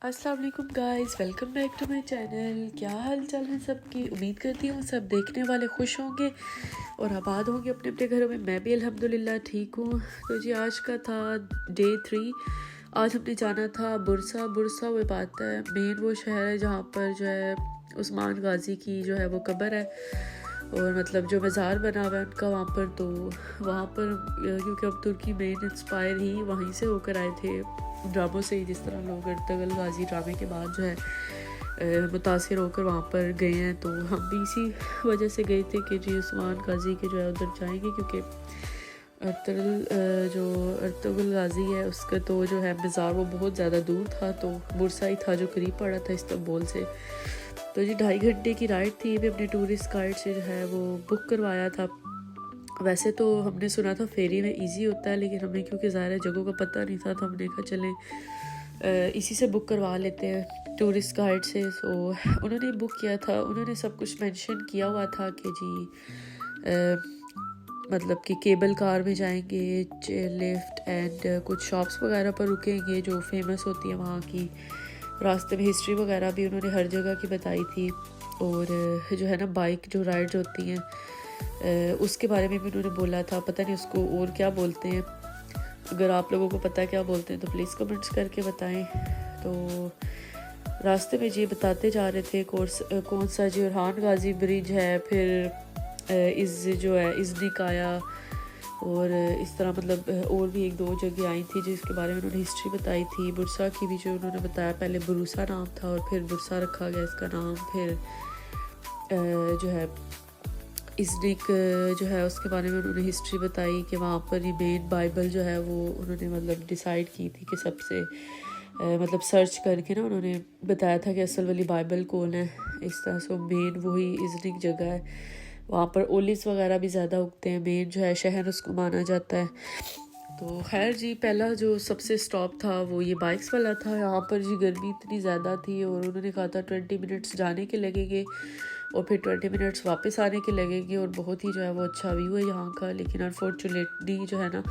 अस्सलाम वालेकुम guys, welcome back to my channel. क्या हाल चाल है सबकी? उम्मीद करती हूँ सब देखने वाले खुश होंगे और आबाद होंगे अपने अपने घरों में। मैं भी अल्हम्दुलिल्लाह ठीक हूँ। तो जी आज का था डे 3। आज हमने जाना था बुरसा। बुरसा वो बात है मेन वो शहर है जहाँ पर जो है उस्मान गाजी की जो है वो कब्र है और मतलब जो मज़ार बना हुआ है उनका वहाँ पर। तो वहाँ पर क्योंकि अब तुर्की मेन इंस्पायर ही वहीं से होकर आए थे ड्रामों से ही, जिस तरह लोग अर्तुगरुल गाजी ड्रामे के बाद जो है मुतासिर होकर वहाँ पर गए हैं। तो हम भी इसी वजह से गए थे कि जी उस्मान गाजी के जो है उधर जाएंगे, क्योंकि अर्तुगरुल गाजी है उसका तो जो है मज़ार वो बहुत ज़्यादा दूर था, तो बुरसा ही था जो करीब पड़ा था इस्तांबुल से। तो जी 2.5 घंटे की राइड थी। भी अपने टूरिस्ट गाइड से जो है वो बुक करवाया था। वैसे तो हमने सुना था फेरी में इजी होता है, लेकिन हमें क्योंकि ज़ाहिर जगहों का पता नहीं था तो हमने कहा चलें इसी से बुक करवा लेते हैं टूरिस्ट गाइड से। सो उन्होंने बुक किया था, उन्होंने सब कुछ मेंशन किया हुआ था कि जी मतलब कि केबल कार में जाएंगे, चेयर लिफ्ट एंड कुछ शॉप्स वगैरह पर रुकेंगे जो फेमस होती है वहाँ की। रास्ते में हिस्ट्री वगैरह भी उन्होंने हर जगह की बताई थी। और जो है ना बाइक जो राइड्स होती हैं उसके बारे में भी उन्होंने बोला था। पता नहीं उसको और क्या बोलते हैं, अगर आप लोगों को पता है क्या बोलते हैं तो प्लीज़ कमेंट्स करके बताएं। तो रास्ते में जी बताते जा रहे थे कौन सा जी orhan गाजी ब्रिज है, फिर इस जो है इज़निक आया और इस तरह मतलब और भी 1-2 जगह आई थी जिसके बारे में उन्होंने हिस्ट्री बताई थी। बुरसा की भी जो उन्होंने बताया, पहले बुरुसा नाम था और फिर बुरसा रखा गया इसका नाम। फिर जो है इज़निक जो है उसके बारे में उन्होंने हिस्ट्री बताई कि वहाँ पर ये मेन बाइबल जो है वो उन्होंने मतलब डिसाइड की थी कि सबसे मतलब सर्च करके ना उन्होंने बताया था कि असल वाली बाइबल कौन है। इस तरह से मेन वही इज़निक जगह है। वहाँ पर ओलिव्स वगैरह भी ज़्यादा उगते हैं, मेन जो है शहर उसको माना जाता है। तो खैर जी पहला जो सबसे स्टॉप था वो ये बाइक्स वाला था। यहाँ पर जी गर्मी इतनी ज़्यादा थी और उन्होंने कहा था 20 मिनट्स जाने के लगेंगे और फिर 20 मिनट्स वापस आने के लगेंगे और बहुत ही जो है वो अच्छा व्यू है यहाँ का। लेकिन अनफॉर्चुनेटली जो है ना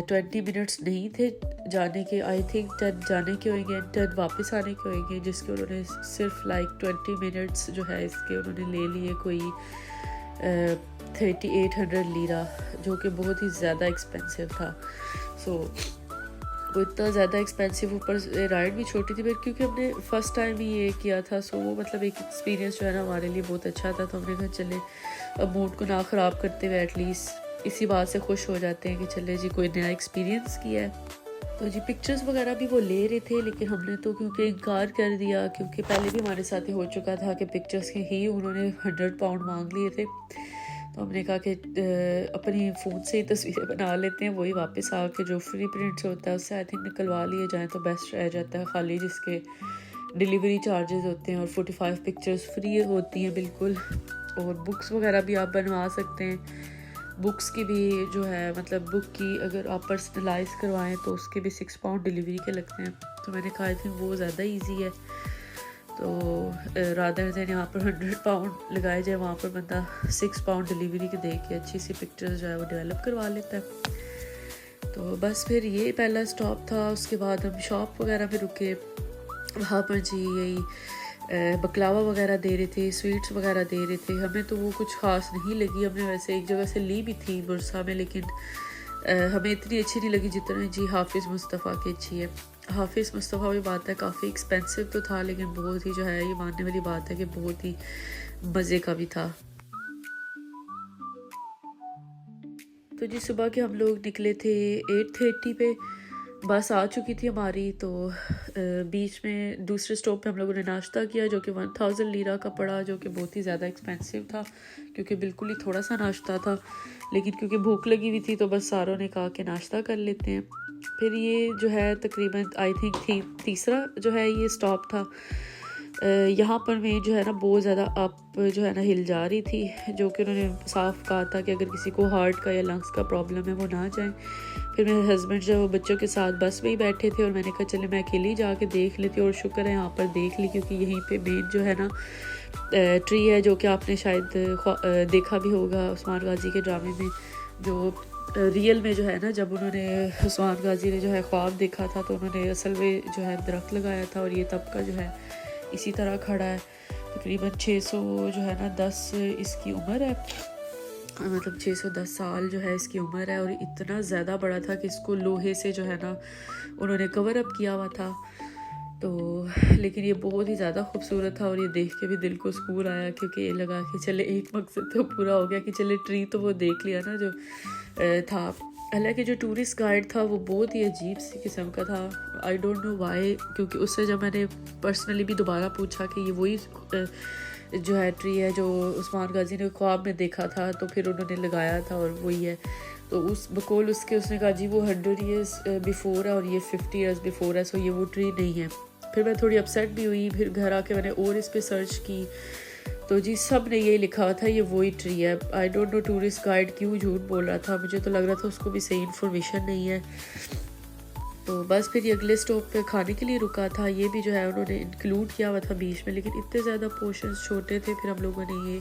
20 मिनट्स नहीं थे जाने के। आई थिंक 10 जाने के होंगे एंड 10 वापस आने के होंगे, जिसके उन्होंने सिर्फ लाइक 20 मिनट्स जो है इसके उन्होंने ले लिए कोई 3800 लीरा, जो कि बहुत ही ज़्यादा एक्सपेंसिव था। सो वो इतना ज़्यादा एक्सपेंसिव, ऊपर राइड भी छोटी थी फिर क्योंकि हमने फ़र्स्ट टाइम ही ये किया था। सो वो मतलब एक एक्सपीरियंस जो है ना हमारे लिए बहुत अच्छा था। तो हमने कहा चले अब मूड को ना ख़राब करते हुए एटलीस्ट इसी बात से खुश हो जाते हैं कि चले जी कोई नया एक्सपीरियंस किया है। तो जी पिक्चर्स वगैरह भी वो ले रहे थे, लेकिन हमने तो क्योंकि इनकार कर दिया, क्योंकि पहले भी हमारे साथ हो चुका था कि पिक्चर्स के ही उन्होंने 100 पाउंड मांग लिए थे। तो हमने कहा कि अपनी फ़ोन से ही तस्वीरें बना लेते हैं, वही वापस आके जो फ्री प्रिंट्स होता है उससे आई थिंक निकलवा लिए जाएँ तो बेस्ट रह जाता है, खाली जिसके डिलीवरी चार्जेस होते हैं। और 45 पिक्चर्स फ्री होती हैं बिल्कुल। और बुक्स वगैरह भी आप बनवा सकते हैं। बुक्स की भी जो है मतलब बुक की अगर आप पर्सनलाइज करवाएं तो उसके भी 6 पाउंड डिलीवरी के लगते हैं। तो मैंने कहा आई थिंक वो ज़्यादा इजी है। तो रादर देन यहाँ पर 100 पाउंड लगाए जाए, वहाँ पर बंदा 6 पाउंड डिलीवरी के दे के अच्छी सी पिक्चर्स जो है वो डेवलप करवा लेता है। तो बस फिर ये पहला स्टॉप था। उसके बाद हम शॉप वगैरह में रुके। वहाँ पर जी यही बकलावा वगैरह दे रहे थे, स्वीट्स वगैरह दे रहे थे। हमें तो वो कुछ ख़ास नहीं लगी। हमने वैसे एक जगह से ली भी थी बुरसा में, लेकिन हमें इतनी अच्छी नहीं लगी जितनी जी हाफिज़ मुस्तफ़ा की अच्छी है। हाफिज़ मुस्तफ़ा भी बात है काफ़ी एक्सपेंसिव तो था, लेकिन बहुत ही जो है ये मानने वाली बात है कि बहुत ही मज़े का भी था। तो जी सुबह के हम लोग निकले थे 8:30 पे, बस आ चुकी थी हमारी। तो बीच में दूसरे स्टॉप पे हम लोगों ने नाश्ता किया जो कि 1000 लीरा का पड़ा, जो कि बहुत ही ज़्यादा एक्सपेंसिव था क्योंकि बिल्कुल ही थोड़ा सा नाश्ता था। लेकिन क्योंकि भूख लगी हुई थी तो बस सारों ने कहा कि नाश्ता कर लेते हैं। फिर ये जो है तकरीबन आई थिंक तीसरा जो है ये स्टॉप था। यहाँ पर मैं जो है ना बहुत ज़्यादा अप जो है ना हिल जा रही थी, जो कि उन्होंने साफ कहा था कि अगर किसी को हार्ट का या लंग्स का प्रॉब्लम है वो ना जाए। फिर मेरे हस्बैंड जो वो बच्चों के साथ बस में ही बैठे थे और मैंने कहा चले मैं अकेली जाके देख लेती हूँ। और शुक्र है यहाँ पर देख ली, क्योंकि यहीं पे मेन जो है ना ट्री है जो कि आपने शायद देखा भी होगा उस्मान गाजी के ड्रामे में, जो ریئل میں جو ہے نا جب انہوں نے عثمان غازی نے جو ہے خواب دیکھا تھا تو انہوں نے اصل میں جو ہے درخت لگایا تھا اور یہ طبقہ جو ہے اسی طرح کھڑا ہے. تقریباً 600 جو ہے نا 10 اس کی عمر ہے, مطلب 610 سال جو ہے اس کی عمر ہے, اور اتنا زیادہ بڑا تھا کہ اس کو لوہے سے جو ہے نا انہوں نے کور اپ کیا ہوا تھا. تو لیکن یہ بہت ہی زیادہ خوبصورت تھا اور یہ دیکھ کے بھی دل کو سکون آیا, کیونکہ یہ لگا کہ چلے ایک مقصد تو پورا ہو گیا کہ چلے ٹری تو وہ دیکھ لیا نا جو تھا. حالانکہ جو ٹورسٹ گائیڈ تھا وہ بہت ہی عجیب سی قسم کا تھا, آئی ڈونٹ نو وائی, کیونکہ اس سے جب میں نے پرسنلی بھی دوبارہ پوچھا کہ یہ وہی جو ہے ٹری ہے جو عثمان غازی نے خواب میں دیکھا تھا تو پھر انہوں نے لگایا تھا اور وہی ہے, تو اس بقول اس کے اس نے کہا جی وہ 100 ایئرس بیفور ہے اور یہ 50 ایئرس بیفور ہے, سو یہ وہ ٹری نہیں ہے. پھر میں تھوڑی اپسیٹ بھی ہوئی, پھر گھر آ کے میں نے اور اس پہ سرچ کی تو جی سب نے یہی لکھا ہوا تھا یہ وہی ٹری ہے. I don't know tourist guide کیوں جھوٹ بول رہا تھا, مجھے تو لگ رہا تھا اس کو بھی صحیح انفارمیشن نہیں ہے. تو بس پھر یہ اگلے اسٹاپ پہ کھانے کے لیے رکا تھا, یہ بھی جو ہے انہوں نے انکلوڈ کیا ہوا تھا بیچ میں, لیکن اتنے زیادہ پورشنز چھوٹے تھے. پھر ہم لوگوں نے یہ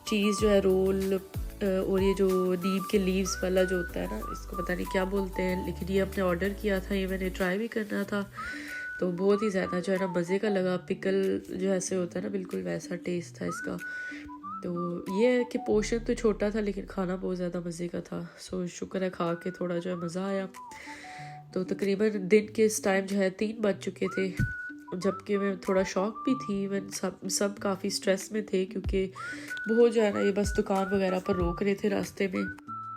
چیز جو ہے رول اور یہ جو نیم کے لیوز والا جو ہوتا ہے نا, اس کو پتہ نہیں کیا بولتے ہیں, لیکن یہ اپنے آرڈر کیا تھا, یہ میں نے ٹرائی بھی کرنا تھا. تو بہت ہی زیادہ جو ہے نا مزے کا لگا, پکل جو ایسے ہوتا ہے نا بالکل ویسا ٹیسٹ تھا اس کا. تو یہ ہے کہ پورشن تو چھوٹا تھا لیکن کھانا بہت زیادہ مزے کا تھا. سو شکر ہے کھا کے تھوڑا جو ہے مزہ آیا. تو تقریباً دن کے اس ٹائم جو ہے 3 بج چکے تھے, جبکہ میں تھوڑا شوق بھی تھی. میں سب کافی سٹریس میں تھے کیونکہ بہت جو ہے نا یہ بس دکان وغیرہ پر روک رہے تھے راستے میں.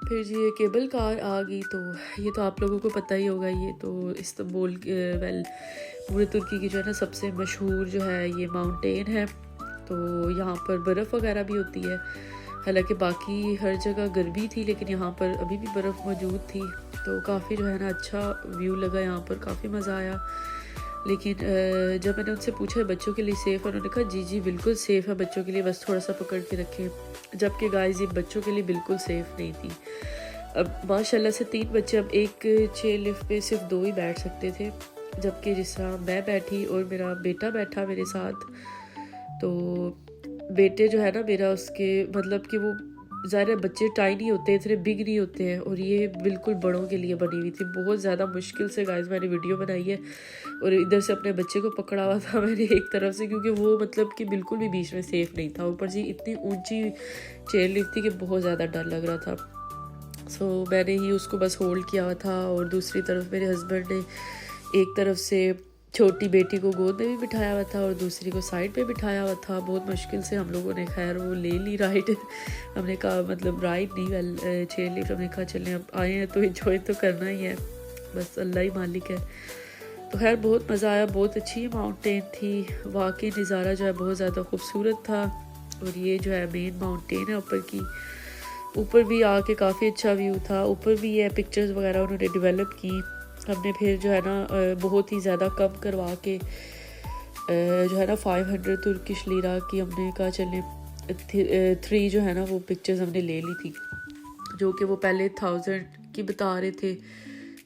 پھر جی یہ کیبل کار آ گئی, تو یہ تو آپ لوگوں کو پتہ ہی ہوگا, یہ تو استنبول پورے ترکی کی جو ہے نا سب سے مشہور جو ہے یہ ماؤنٹین ہے. تو یہاں پر برف وغیرہ بھی ہوتی ہے, حالانکہ باقی ہر جگہ گرمی تھی لیکن یہاں پر ابھی بھی برف موجود تھی. تو کافی جو ہے نا اچھا ویو لگا یہاں پر, کافی مزہ آیا. لیکن جب میں نے ان سے پوچھا بچوں کے لیے سیف ہے, انہوں نے کہا جی بالکل سیف ہے بچوں کے لیے, بس تھوڑا سا پکڑ کے رکھیں. جبکہ گائز یہ بچوں کے لیے بالکل سیف نہیں تھی. اب ماشاءاللہ سے 3 بچے, اب ایک چیئر لفٹ پہ صرف 2 ہی بیٹھ سکتے تھے, جبکہ جس طرح میں بیٹھی اور میرا بیٹا بیٹھا میرے ساتھ. تو بیٹے جو ہے نا میرا, اس کے مطلب کہ وہ ظاہر بچے ٹائنی ہوتے ہیں, اتنے بگ نہیں ہوتے ہیں, اور یہ بالکل بڑوں کے لیے بنی ہوئی تھی. بہت زیادہ مشکل سے گائز میں نے ویڈیو بنائی ہے, اور ادھر سے اپنے بچے کو پکڑا ہوا تھا میں نے ایک طرف سے, کیونکہ وہ مطلب کہ بالکل بھی بیچ میں سیف نہیں تھا. اوپر سے اتنی اونچی چیئر لفٹ تھی کہ بہت زیادہ ڈر لگ رہا تھا. سو میں نے ہی اس کو بس ہولڈ کیا ہوا تھا, اور دوسری طرف میرے ہسبینڈ نے ایک طرف سے چھوٹی بیٹی کو گود میں بھی بٹھایا ہوا تھا اور دوسری کو سائڈ پہ بٹھایا ہوا تھا. بہت مشکل سے ہم لوگوں نے خیر وہ لے لی رائڈ. ہم نے کہا مطلب رائڈ نہیں چیئر لفٹ, ہم نے کہا چلیں اب آئے ہیں تو انجوائے تو کرنا ہی ہے, بس اللہ ہی مالک ہے. تو خیر بہت مزہ آیا, بہت اچھی ماؤنٹین تھی. واقعی نظارہ جو ہے بہت زیادہ خوبصورت تھا, اور یہ جو ہے مین ماؤنٹین ہے اوپر کی. اوپر بھی آ کے کافی اچھا ویو تھا. اوپر بھی یہ پکچرز وغیرہ انہوں نے ڈیولپ کی. ہم نے پھر جو ہے نا بہت ہی زیادہ کم کروا کے جو ہے نا 500 ترکش لیرہ کی ہم نے کہا چلیں 3 جو ہے نا وہ پکچرز ہم نے لے لی تھی, جو کہ وہ پہلے 1000 کی بتا رہے تھے,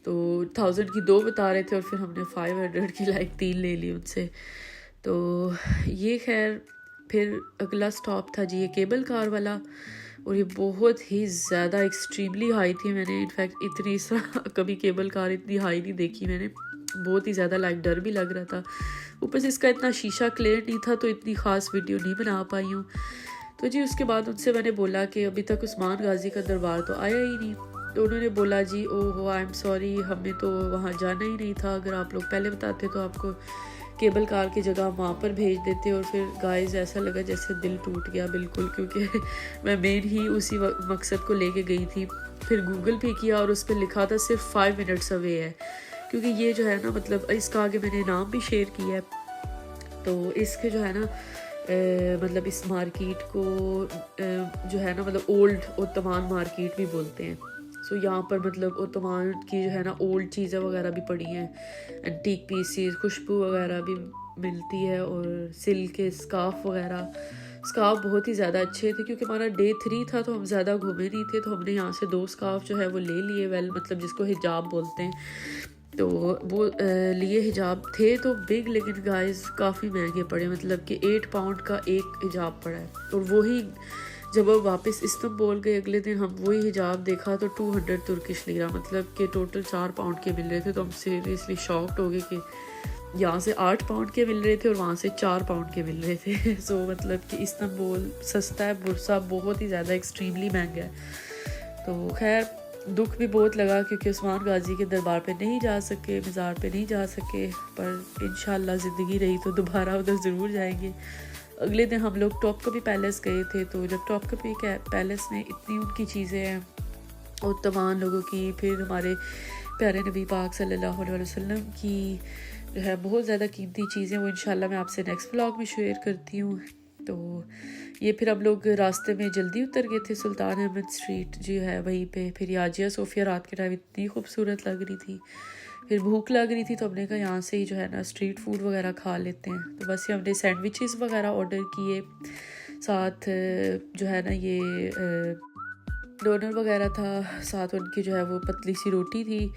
تو 1000 کی 2 بتا رہے تھے, اور پھر ہم نے 500 کی 3 لے لی ان سے. تو یہ خیر پھر اگلا سٹاپ تھا جی یہ کیبل کار والا, اور یہ بہت ہی زیادہ ایکسٹریملی ہائی تھی. میں نے انفیکٹ اتنی کبھی کیبل کار اتنی ہائی نہیں دیکھی میں نے, بہت ہی زیادہ ڈر بھی لگ رہا تھا. اوپر سے اس کا اتنا شیشہ کلیئر نہیں تھا, تو اتنی خاص ویڈیو نہیں بنا پائی ہوں. تو جی اس کے بعد ان سے میں نے بولا کہ ابھی تک عثمان غازی کا دربار تو آیا ہی نہیں. تو انہوں نے بولا جی او آئی ایم سوری, ہمیں تو وہاں جانا ہی نہیں تھا, اگر آپ لوگ پہلے بتاتے تو آپ کو کیبل کار کی جگہ وہاں پر بھیج دیتے. اور پھر گائز ایسا لگا جیسے دل ٹوٹ گیا بالکل, کیونکہ میں مین ہی اسی مقصد کو لے کے گئی تھی. پھر گوگل پہ کیا اور اس پہ لکھا تھا صرف 5 منٹس اوے ہے, کیونکہ یہ جو ہے نا مطلب اس کا آگے میں نے نام بھی شیئر کیا ہے. تو اس کے جو ہے نا مطلب اس مارکیٹ کو جو ہے نا مطلب اولڈ اوتومان مارکیٹ بھی بولتے ہیں. سو یہاں پر مطلب اوتومان کی جو ہے نا اولڈ چیزیں وغیرہ بھی پڑی ہیں, اینٹیک پیسز, خوشبو وغیرہ بھی ملتی ہے, اور سلک کے اسکارف وغیرہ. اسکارف بہت ہی زیادہ اچھے تھے, کیونکہ ہمارا ڈے 3 تھا تو ہم زیادہ گھومے نہیں تھے, تو ہم نے یہاں سے 2 اسکارف جو ہے وہ لے لیے. مطلب جس کو حجاب بولتے ہیں, تو وہ لیے. حجاب تھے تو بگ, لیکن گائز کافی مہنگے پڑے, مطلب کہ 8 پاؤنڈ کا ایک حجاب پڑا ہے, اور وہی जब हम वापस इस्तांबुल गए अगले दिन हम वही हिजाब देखा तो 200 तुर्किश लीरा, मतलब कि टोटल 4 पाउंड के मिल रहे थे। तो हम सीरियसली शॉक्ड हो गए कि यहाँ से 8 पाउंड के मिल रहे थे और वहाँ से 4 पाउंड के मिल रहे थे। सो मतलब कि इस्तांबुल सस्ता है, बुरसा बहुत ही ज़्यादा एक्सट्रीमली महंगा है। तो खैर दुख भी बहुत लगा क्योंकि उस्मान गाजी के दरबार पे नहीं जा सके, मज़ार पे नहीं जा सके, पर इंशाल्लाह ज़िंदगी रही तो दोबारा उधर ज़रूर जाएंगे। अगले दिन हम लोग टॉपकापी पैलेस गए थे। तो जब टॉपकापी पैलेस में इतनी उनकी चीज़ें हैं और तमाम लोगों की, फिर हमारे प्यारे नबी पाक सल्लल्लाहु अलैहि वसल्लम की जो है बहुत ज़्यादा कीमती चीज़ें, वो इंशाल्लाह मैं आपसे नेक्स्ट व्लॉग में शेयर करती हूँ। तो ये फिर हम लोग रास्ते में जल्दी उतर गए थे, सुल्तान अहमद स्ट्रीट जो है वहीं पे। फिर याजिया सोफिया रात के टाइम इतनी खूबसूरत लग रही थी, फिर भूख लग रही थी तो हमने कहा यहाँ से ही जो है ना स्ट्रीट फूड वगैरह खा लेते हैं। तो बस ये हमने सैंडविचेस वगैरह ऑर्डर किए, साथ जो है ना ये डोनर वगैरह था, साथ उनकी जो है वो पतली सी रोटी थी।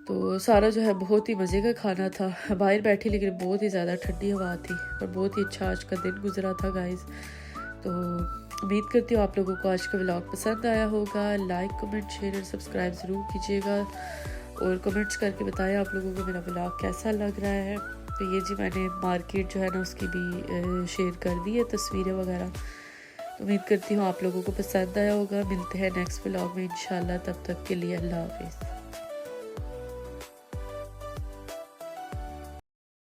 तो सारा जो है बहुत ही मज़े का खाना था। बाहर बैठे लेकिन बहुत ही ज़्यादा ठंडी हवा थी, और बहुत ही अच्छा आज का दिन गुजरा था गाइस। तो उम्मीद करती हूँ आप लोगों को आज का व्लॉग पसंद आया होगा। लाइक कमेंट शेयर और सब्सक्राइब ज़रूर कीजिएगा, और कमेंट्स करके बताएं आप लोगों को मेरा व्लॉग कैसा लग रहा है। तो ये जी मैंने मार्केट जो है ना उसकी भी शेयर कर दी है तस्वीरें वगैरह। तो उम्मीद करती हूँ आप लोगों को पसंद आया होगा। मिलते हैं नेक्स्ट व्लॉग में इंशाल्लाह, तब तक के लिए अल्लाह हाफिज़।